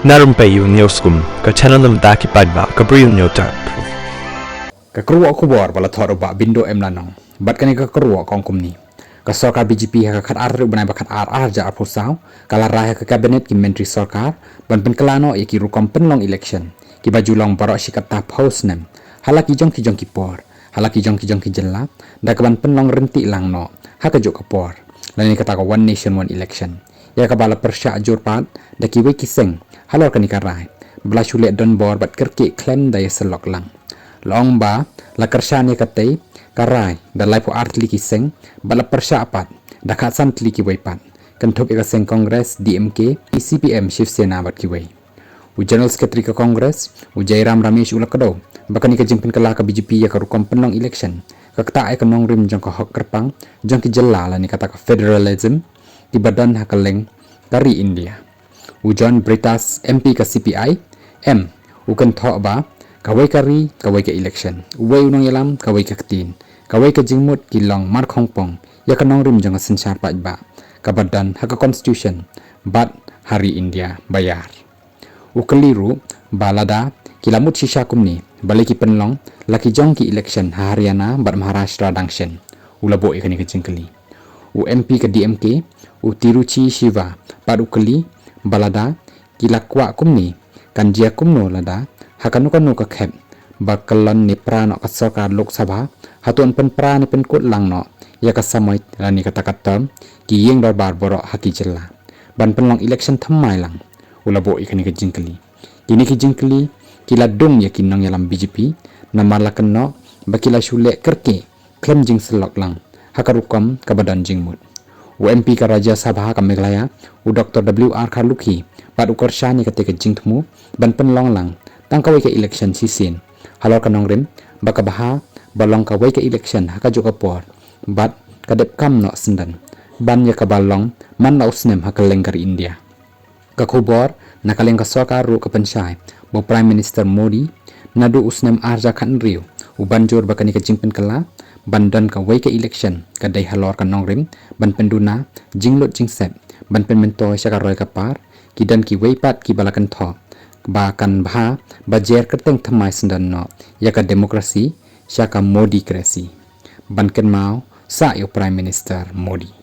Na Rympei U Hynñiewtrep channel daki paidbah Bri U Hynñiewtrep. Keruak kubor bala thor ba Bindo lanong. Bat kani keruak kong kumni. Sorkar BJP kat arru banai bakat arja apusau kala rah ke kabinet ki menteri sorkar ban penkelano iki rukom penlong election ki baju long baroh sikata pausnem halaki jong ki por halaki jong ki jela da ban penlong renti lang no haka jok kapor lani kata ka one nation one election ya ka bala persya jurpat da ki we kiseng halor kani karai bla shule don bor bat kerki klen da selok lang long ba la Kyrshan ya katai karai da lai po artli kiseng bala persya apat da khatsan tli ki weipat kenthop eka seng kongres DMK CPM Shiv Sena bat ki wei u general secretary ka kongres u Jairam Ramesh ulakado bakani ka jimpin kala ka BJP ya ka rukom penong election ka kta ai ka nong rim jong ka hok kerpang jong ki jela la ni kata ka federalism di badan hakaleng dari India u John Britas MP ka CPI M u kan tho ba kawai kari kawai ke election uwei unong yalam kawai ke ketin kawai ke jingmut kilong mar khongpong ya ka nong rim jong ka sensar paidbah ka badan haka constitution bat hari India bayar ukeliru balada kilamut shisha kumni baliki penlong laki jong ki election Haryana bat Maharashtra dangshen ulabo ikani ke jingkeli u MP ke DMK u Tiruchi Shiva pat ukeli balada kilakwa kumni kanjia kumno lada hakanukan ka khep bakalon ni prano ka sarkar lok sabha hatun pen prani pen kut lang no ya ka samai lani kata kata ki yeng darbar baroh haki jela ban penlong election thymmai lang ulabo ikani ke jingkeli kini ki jingkeli kila dong yakin nong yalam BJP namar lakan no bakila shule kerke klem jing selok lang hakarukam ka badan jingmut UMP ka Raja Sabha ka Meghalaya u Dr. WR Kharlukhi pat u Kyrshan ni ketika jingtmu ban penlong lang tangkawai ke election sisin halor kanong rim baka baha balong kawai ke election haka joka por bat kadep kam no sendan ban ya ka balong man na usnem haka lengkar India ka khubor nakaleng ka sorkar ru ka pensyai bo Prime Minister Modi nadu usnem arja khan riu u banjur bakani ka jingpen kala bandan ka wai ke election kadai halor kanong rim ban penduna jinglot jingsep ban pen mento syaka roy ka par kidan ki wai pat ki balakan tho bahkan bah bajer kyrteng thymmai sendan no yaka demokrasi syaka Modicracy banken mau sa yo Prime Minister Modi